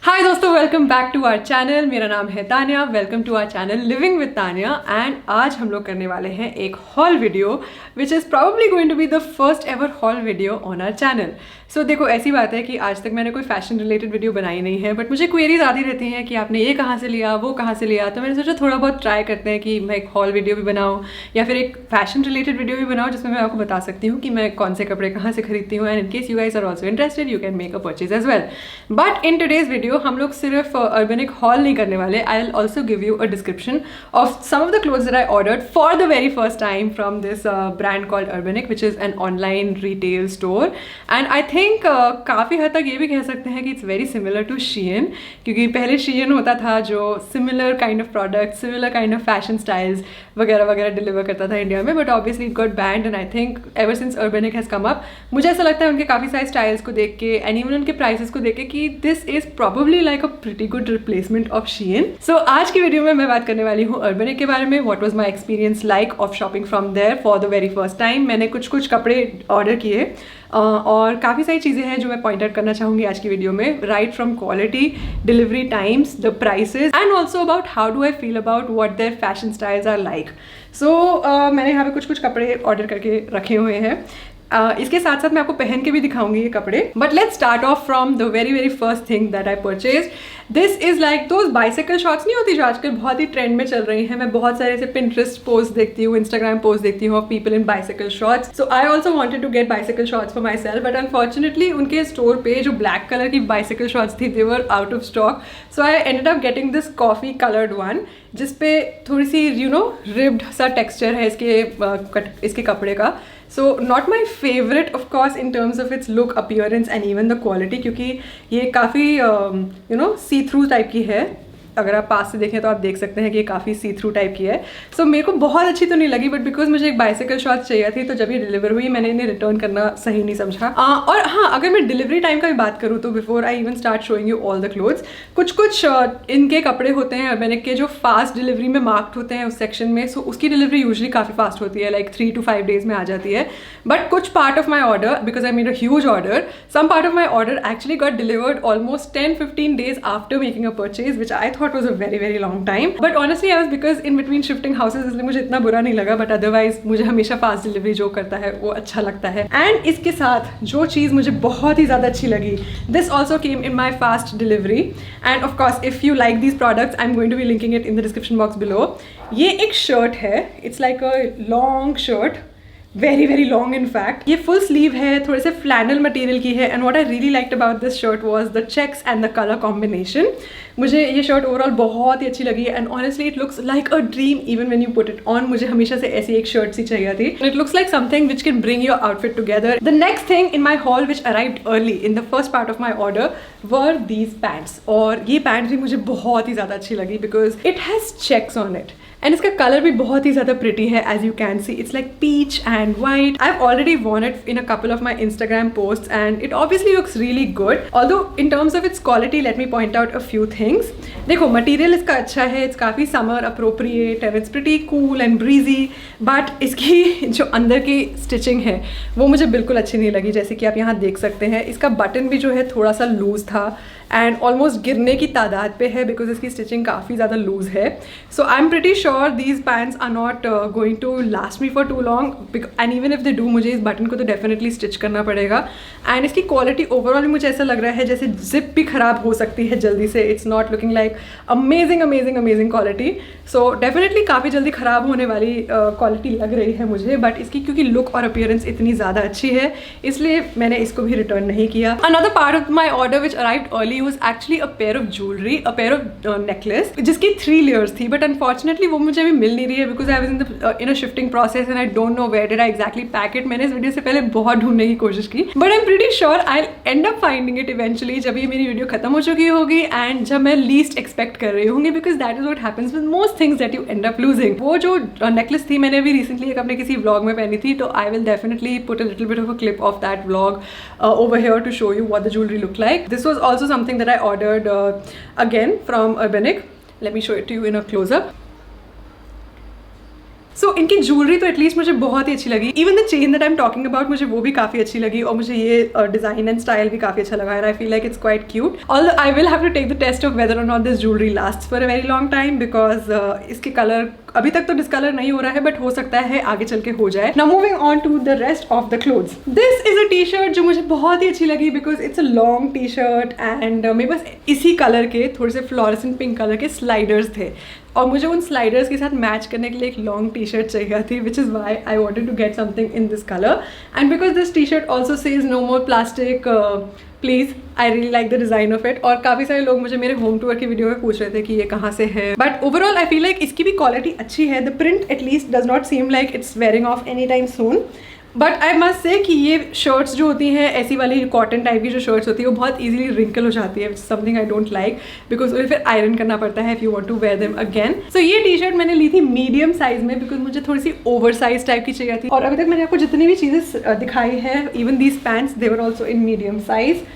हाय दोस्तों, welcome back to our channel. मेरा नाम है Tania. Welcome to our channel living with Tania. And आज हम लोग करने वाले हैं एक haul video which is probably going to be the first ever haul video on our channel. So देखो, ऐसी बात है कि आज तक मैंने कोई फैशन रिलेटेड वीडियो बनाई नहीं है, बट मुझे क्वेरीज आती रहती हैं कि आपने ये कहाँ से लिया, वो कहाँ से लिया। तो मैंने सोचा थोड़ा बहुत ट्राई करते हैं कि मैं एक हॉल वीडियो भी बनाऊँ या फिर एक फैशन रिलेटेड वीडियो भी बनाऊँ जिसमें मैं आपको बता सकती हूँ कि मैं कौन से कपड़े कहाँ से खरीदती हूँ। And in case you guys are also interested you can make a purchase as well. But in today's video हम लोग सिर्फ अर्बनिक हॉल नहीं करने वाले। I will also give you a description of some of the clothes that I ordered for the very first time from this brand called Urbanic which is an online retail store. And I think काफ़ी हद तक ये भी कह सकते हैं कि it's very similar to Shein, क्योंकि पहले शीएन होता था जो similar kind of product, similar kind of fashion styles वगैरह वगैरह डिलीवर करता था इंडिया में। But obviously it got banned and I think ever since Urbanic has come up, मुझे ऐसा लगता है उनके काफ़ी सारे स्टाइल्स को देख के एंड इवन उनके प्राइसेस को देख के कि this is probably like a pretty good replacement of Shein. So आज की वीडियो में मैं बात करने वाली हूँ अर्बनिक के बारे में। What was my experience like of shopping from there for the very first time. मैंने कुछ कपड़े ऑर्डर किए और काफ़ी सारी चीज़ें हैं जो मैं पॉइंट आउट करना चाहूँगी आज की वीडियो में, right from quality, delivery times, the prices and also about how do I feel about what their fashion styles are like. So मैंने यहाँ पे कुछ कपड़े ऑर्डर करके रखे हुए हैं। इसके साथ साथ मैं आपको पहन के भी दिखाऊंगी ये कपड़े। But let's start of from the very very first thing that I purchase. This is like those bicycle shorts नहीं होती जो आजकल बहुत ही ट्रेंड में चल रही हैं। मैं बहुत सारे ऐसे पिंटरेस्ट पोस्ट देखती हूँ, इंस्टाग्राम पोस्ट देखती हूँ of people in bicycle shorts. So I also wanted to get bicycle shorts for myself, but unfortunately उनके स्टोर पे जो ब्लैक कलर की बाइसाइकिल शॉर्ट्स थी they were out of stock. So I ended up getting this coffee coloured one जिसपे थोड़ी सी ribbed सा texture है इसके कपड़े का। So not my favourite of course in terms of its look, appearance and even the quality, क्योंकि ये काफ़ी सी थ्रू टाइप की है। अगर आप पास से देखें तो आप देख सकते हैं कि ये काफ़ी सी थ्रू टाइप की है। सो मेरे को बहुत अच्छी तो नहीं लगी, बट बिकॉज मुझे एक बाइसाइकिल शॉर्ट्स चाहिए थी तो जब ये डिलीवर हुई मैंने इन्हें रिटर्न करना सही नहीं समझा। और हाँ, अगर मैं डिलीवरी टाइम का भी बात करूँ तो before I even start showing you all the clothes, कुछ इनके कपड़े होते हैं अर्बनिक के जो फास्ट डिलीवरी में मार्क्ड होते हैं उस सेक्शन में। सो उसकी डिलीवरी यूजली काफ़ी फास्ट होती है, लाइक 3 to 5 days में आ जाती है। बट कुछ part of my order, because I made a huge order, some part of my order actually got delivered almost 10-15 days after making a purchase, which I thought was a very very long time. But honestly I was because in between shifting houses, इसलिए मुझे इतना बुरा नहीं लगा। But otherwise मुझे हमेशा fast delivery जो करता है वो अच्छा लगता है। एंड इसके साथ जो चीज़ मुझे बहुत ही ज़्यादा अच्छी लगी, this also came in my fast delivery. And of course if you like these products I am going to be linking it in the description box below. ये एक शर्ट है, it's like a long shirt, very very long in fact. ये full sleeve है, थोड़े से flannel material की है। And what I really liked about this shirt was the checks and the colour combination. मुझे ये शर्ट ओवरऑल बहुत ही अच्छी लगी and honestly it looks like a dream even when you put it on. मुझे हमेशा से ऐसी एक शर्ट सी चाहिए थी। It looks like something which can bring your outfit together. The next thing in my hall which arrived early in the first part of my order were these pants. और ये pant भी मुझे बहुत ही ज़्यादा अच्छी लगी because it has checks on it and इसका कलर भी बहुत ही ज़्यादा प्रिटी है। As you can see it's like peach and white. I have already worn it in a couple of my Instagram posts and it obviously looks really good. Although in terms of its quality, let me point out a few things. देखो, material इसका अच्छा है, it's काफ़ी summer appropriate and it's pretty cool and breezy. But इसकी जो अंदर की stitching है वो मुझे बिल्कुल अच्छी नहीं लगी। जैसे कि आप यहाँ देख सकते हैं, इसका बटन भी जो है थोड़ा सा लूज था एंड ऑलमोस्ट गिरने की तादाद पे है बिकॉज इसकी स्टिचिंग काफ़ी ज़्यादा लूज है। So I am pretty sure these pants are not going to last me for too long and even if they do, मुझे इस बटन को तो डेफिनेटली स्टिच करना पड़ेगा। एंड इसकी क्वालिटी ओवरऑल मुझे ऐसा लग रहा है जैसे जिप भी ख़राब हो सकती है जल्दी से। It's not looking like amazing amazing amazing quality. So definitely काफ़ी जल्दी ख़राब होने वाली क्वालिटी लग रही है मुझे। बट इसकी क्योंकि लुक और अपीयरेंस इतनी ज़्यादा अच्छी है इसलिए मैंने इसको भी रिटर्न नहीं किया। Another part of my order which arrived early was actually a pair of jewellery, a pair of necklace जिसकी 3 layers थी। बट अनफॉर्चुनेटली वो मुझे अभी मिल नहीं रही है because I was in a shifting process and I don't know where did I exactly pack it. मैंने इस वीडियो से पहले बहुत ढूंढने की कोशिश की but I am pretty sure I and up finding it eventually जब ये मेरी वीडियो खत्म हो चुकी होगी एंड जब मैं लीस्ट एक्सपेक्ट कर रही होंगी, because that is what happens with most things that you and up losing. वो जो नेकलेस थी मैंने अभी रिसेंटली एक अपने किसी व्लॉग में पहनी थी, तो I will definitely put a little bit of a clip of that vlog over here to show you what the jewelry looked like. This was also something that I ordered again from Urbanic. Let me show it to you in a close-up. सो इनकी jewellery तो at least मुझे बहुत ही अच्छी लगी. Even the chain that I am talking about मुझे वो भी काफी अच्छी लगी और मुझे ये डिजाइन एंड स्टाइल भी काफी अच्छा लगा and I feel like it's quite cute. Although I will have to take the test of whether और not this jewellery lasts for a very long time because इसके कलर अभी तक तो discolour नहीं हो रहा है बट हो सकता है आगे चल के हो जाए. Now moving on to the rest of the clothes. This is a T shirt जो मुझे बहुत ही अच्छी लगी because it's a long T shirt and मेरे पास इसी कलर के थोड़े से फ्लोरेसेंट पिंक कलर के स्लाइडर्स थे और मुझे उन स्लाइडर्स के साथ मैच करने के लिए एक लॉन्ग टी शर्ट चाहिए थी which is why I wanted to get something in this colour and because this T shirt also says no more plastic please. I really like the design of it और काफ़ी सारे लोग मुझे मेरे home tour की video में पूछ रहे थे कि ये कहाँ से है but overall I feel like इसकी भी क्वालिटी अच्छी है. The print at least does not seem like it's wearing of any time soon but I must say कि ये शर्ट्स जो होती हैं ऐसी वाली कॉटन टाइप की जो शर्ट्स होती है वो बहुत इजीली रिंकल हो जाती है something I don't like because उन्हें फिर आयरन करना पड़ता है if you want to wear them again. So ये टी शर्ट मैंने ली थी मीडियम साइज में बिकॉज मुझे थोड़ी सी ओवर साइज टाइप की चाहिए थी और अभी तक मैंने आपको जितनी भी चीज़ें दिखाई है even these pants they were also in medium size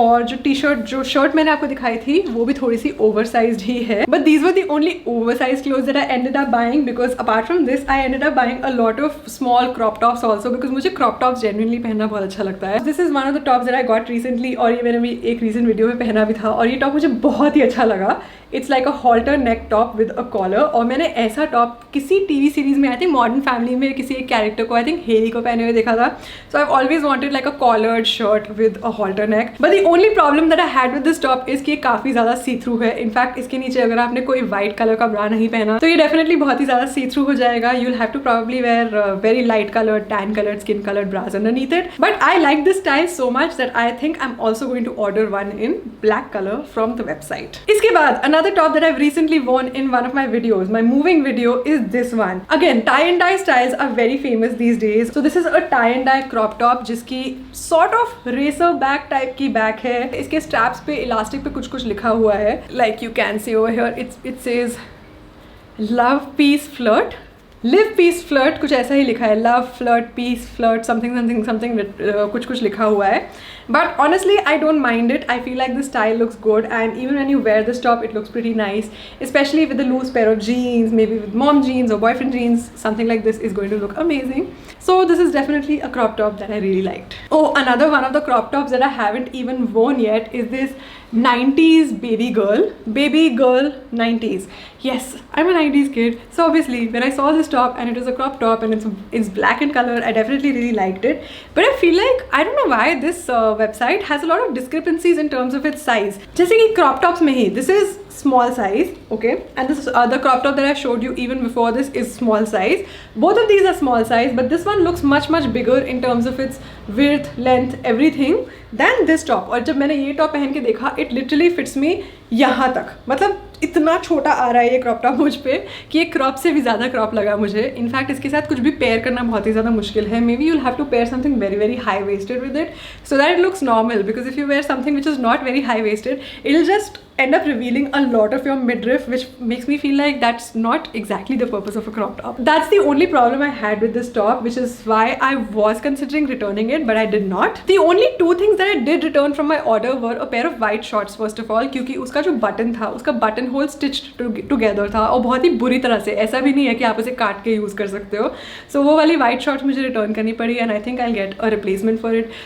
और जो शर्ट मैंने आपको दिखाई थी वो भी थोड़ी सी ओवर साइज्ड ही है but these were the only over size clothes that I ended up buying because apart from this I ended up buying a lot of small crop tops also because मुझे crop tops genuinely पहनना बहुत अच्छा लगता है. This is one of the tops that I got recently और ये मैंने भी एक रीसेंट वीडियो में पहना भी था और ये टॉप मुझे बहुत ही अच्छा लगा. It's like a halter neck top with a collar और मैंने ऐसा टॉप किसी टीवी सीरीज में आई थिंक मॉडर्न फैमिली में किसी एक कैरेक्टर को आई थिंक हेली को पहने हुए देखा था. So I always wanted like a collared shirt with a halter neck but the only problem that I had with this top is कि ये काफी ज्यादा सी थ्रू है. इनफैक्ट इसके नीचे अगर आपने कोई व्हाइट कलर का ब्रा नहीं पहना तो ये डेफिनेटली बहुत ही ज्यादा सी थ्रू हो जाएगा. You will have to probably wear very light colour tan colour skin colour bras underneath it but I like this style so much that I think I am also going to order one in black colour from the website. इसके बाद another top that I recently worn in one of my videos, my moving video, is this one. Again, tie and dye styles are very famous these days. So this is a tie and dye crop top जिसकी sort of racer back type की back है. इसके straps पे elastic पे कुछ लिखा हुआ है. Like you can see over here, it says love peace flirt. Live peace flirt कुछ ऐसा ही लिखा है. Love flirt peace flirt something something something कुछ लिखा हुआ है but honestly I don't mind it. I feel like the style looks good and even when you wear this top it looks pretty nice specially with the loose pair of jeans maybe with mom jeans और boyfriend jeans something like this is going to look amazing. So this is definitely a crop top that I really liked. Oh, another one of the crop tops that I haven't even worn yet is this 90s baby girl 90s. Yes, I'm a 90s kid. So obviously when I saw this top and it was a crop top and it's black in color, I definitely really liked it. But I feel like, I don't know why this website has a lot of discrepancies in terms of its size. जैसे कि crop tops में ही, this is small size, okay, and this other crop top that I showed you even before this is small size. Both of these are small size, but this one looks much bigger in terms of its width, length, everything than this top. और जब मैंने ये top पहन के देखा it literally fits me यहाँ तक. मतलब इतना छोटा आ रहा है ये क्रॉप टॉप मुझ पे कि ये क्रॉप से भी ज़्यादा क्रॉप लगा मुझे. इनफैक्ट इसके साथ कुछ भी पेयर करना बहुत ही ज़्यादा मुश्किल है. Maybe you'll have to pair something very high waisted with it so that it looks normal because if you wear something which is not very high waisted it will just end up revealing a lot of your midriff which makes me feel like that's not exactly the purpose of a crop top. That's the only problem I had with this top which is why I was considering returning it but I did not. The only two things that I did return from my order were a pair of white shorts first of all क्योंकि उसका जो button था उसका button whole stitched together था और बहुत ही बुरी तरह से. ऐसा भी नहीं है कि आप उसे काट के यूज़ कर सकते हो. So वो वाली white shorts मुझे रिटर्न करनी पड़ी and I think I'll get a replacement for it.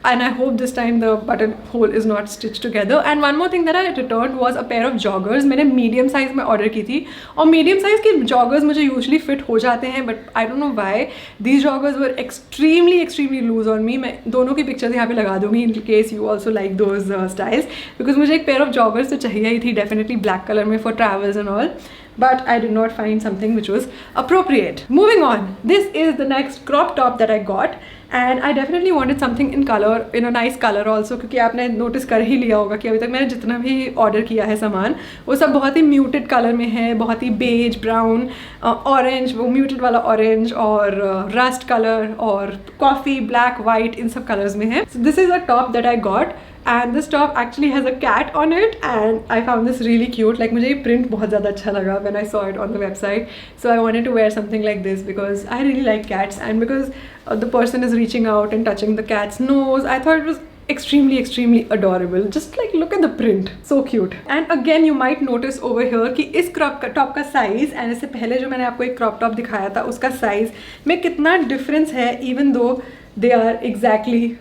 And I hope this time the button hole is not stitched together. And one more thing that I returned was a pair of joggers. मैंने medium size में order की थी और medium size के joggers मुझे usually fit हो जाते हैं but I don't know why these joggers were extremely loose on me. मैं दोनों की pictures यहाँ पे लगा दूँगी in case you also like those styles because मुझे एक pair of joggers तो चाहिए ही थी definitely black color में for travels and all. But I did not find something which was appropriate. Moving on, this is the next crop top that I got and I definitely wanted something in color, in a nice color also क्योंकि आपने notice कर ही लिया होगा कि अभी तक मैंने जितना भी order किया है सामान वो सब बहुत ही muted color में है. बहुत ही beige, brown, orange, वो muted वाला orange और rust color और coffee, black, white इन सब colors में है. So this is a top that I got and this top actually has a cat on it and I found this really cute. Like मुझे ये print बहुत ज़्यादा अच्छा लगा when I saw it on the website. So I wanted to wear something like this because I really like cats and because the person is reaching out and touching the cat's nose. I thought it was extremely adorable. Just like look at the print, so cute. And again you might notice over here कि इस crop top का size and इससे पहले जो मैंने आपको एक crop top दिखाया था उसका साइज में कितना डिफरेंस है, even though they are exactly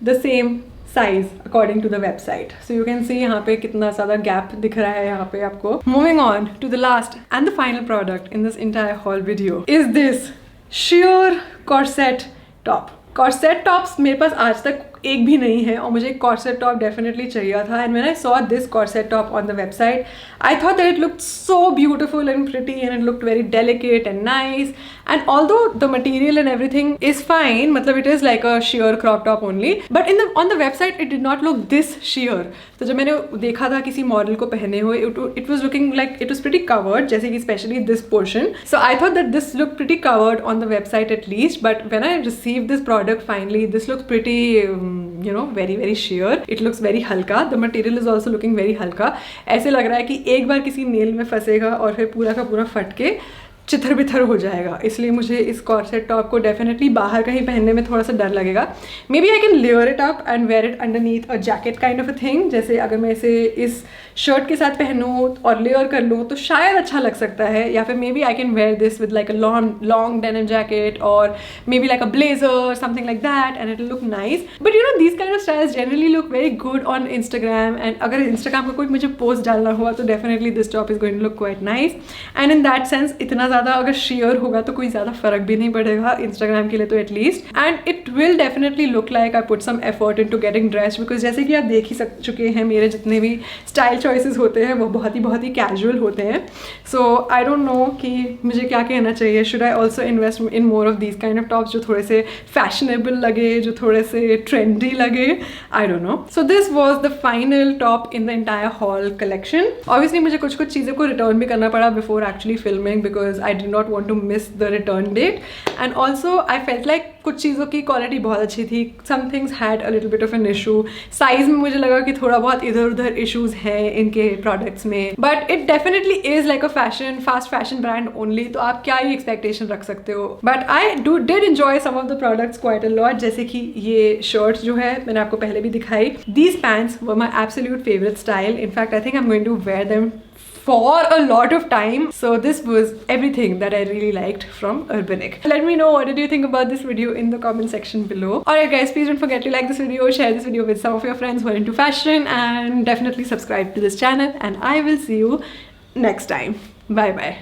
the same size according to the website. So you can see यहाँ पे कितना ज़्यादा गैप दिख रहा है यहाँ पे आपको. Moving on to the last and the final product in this entire haul video is this sheer corset top. Corset tops मेरे पास आज तक एक भी नहीं है और मुझे एक कॉर्सेट टॉप डेफिनेटली चाहिए था. And when I saw this corset top on the website I thought that it looked so beautiful and pretty and it looked very delicate and nice. And although the material and everything is fine, मतलब it is like a sheer crop top only, but on the website it did not look this sheer. तो जब मैंने देखा था किसी model को पहने हुए, it was looking like it was pretty covered, जैसे कि specially this portion. So I thought that this look pretty covered on the website at least, but when I receive this product finally this looks pretty very sheer. It looks very हल्का. The material is also looking very हल्का. ऐसे लग रहा है कि एक बार किसी nail में फंसेगा और फिर पूरा का पूरा फट के चिथर बिथर हो जाएगा. इसलिए मुझे इस कॉर्सेट टॉप को डेफिनेटली बाहर कहीं पहनने में थोड़ा सा डर लगेगा. Maybe I can layer it up and wear it underneath a jacket kind of a thing. जैसे अगर मैं इसे इस शर्ट के साथ पहनूँ और लेयर कर लूँ तो शायद अच्छा लग सकता है. या फिर maybe I can wear this with like a long denim jacket और maybe like a blazer something like that and it will look nice. But you know these kind of styles generally look very good on Instagram. And अगर Instagram का कोई मुझे post डालना हुआ तो definitely this top is going to look quite nice. And in that sense इतना ज़्यादा अगर शेयर होगा तो कोई ज़्यादा फर्क भी नहीं पड़ेगा इंस्टाग्राम के लिए तो at least. And it will definitely look like I put some effort into getting dress, because जैसे कि आप देख ही चुके हैं मेरे जितने भी स्टाइल चॉइसेस होते हैं वो बहुत ही कैजुअल होते हैं. सो आई डोंट नो कि मुझे क्या कहना चाहिए. Should I also invest in more of these kind of tops जो थोड़े से फैशनेबल लगे, जो थोड़े से ट्रेंडी लगे. I don't know. So this was the final top in the entire haul collection. Obviously मुझे कुछ चीज़ों को रिटर्न भी करना पड़ा before actually filming, because I did not want to miss the return date. And also I felt like कुछ चीज़ों की क्वालिटी बहुत अच्छी थी. Some things had a little bit of an issue. Size में मुझे लगा कि थोड़ा बहुत इधर उधर इशूज़ हैं इनके प्रोडक्ट्स में, but it definitely is like a fast fashion brand only. तो आप क्या ही एक्सपेक्टेशन रख सकते हो. But I did enjoy some of the products quite a lot. जैसे कि ये शर्ट्स जो है मैंने आपको पहले भी दिखाई. These pants were my absolute favourite style. In fact I think I am going to wear them for a lot of time. So this was everything that I really liked from Urbanic. Let me know what did you think about this video in the comment section below. Alright guys, please don't forget to like this video, share this video with some of your friends who are into fashion, and definitely subscribe to this channel, and I will see you next time. Bye bye.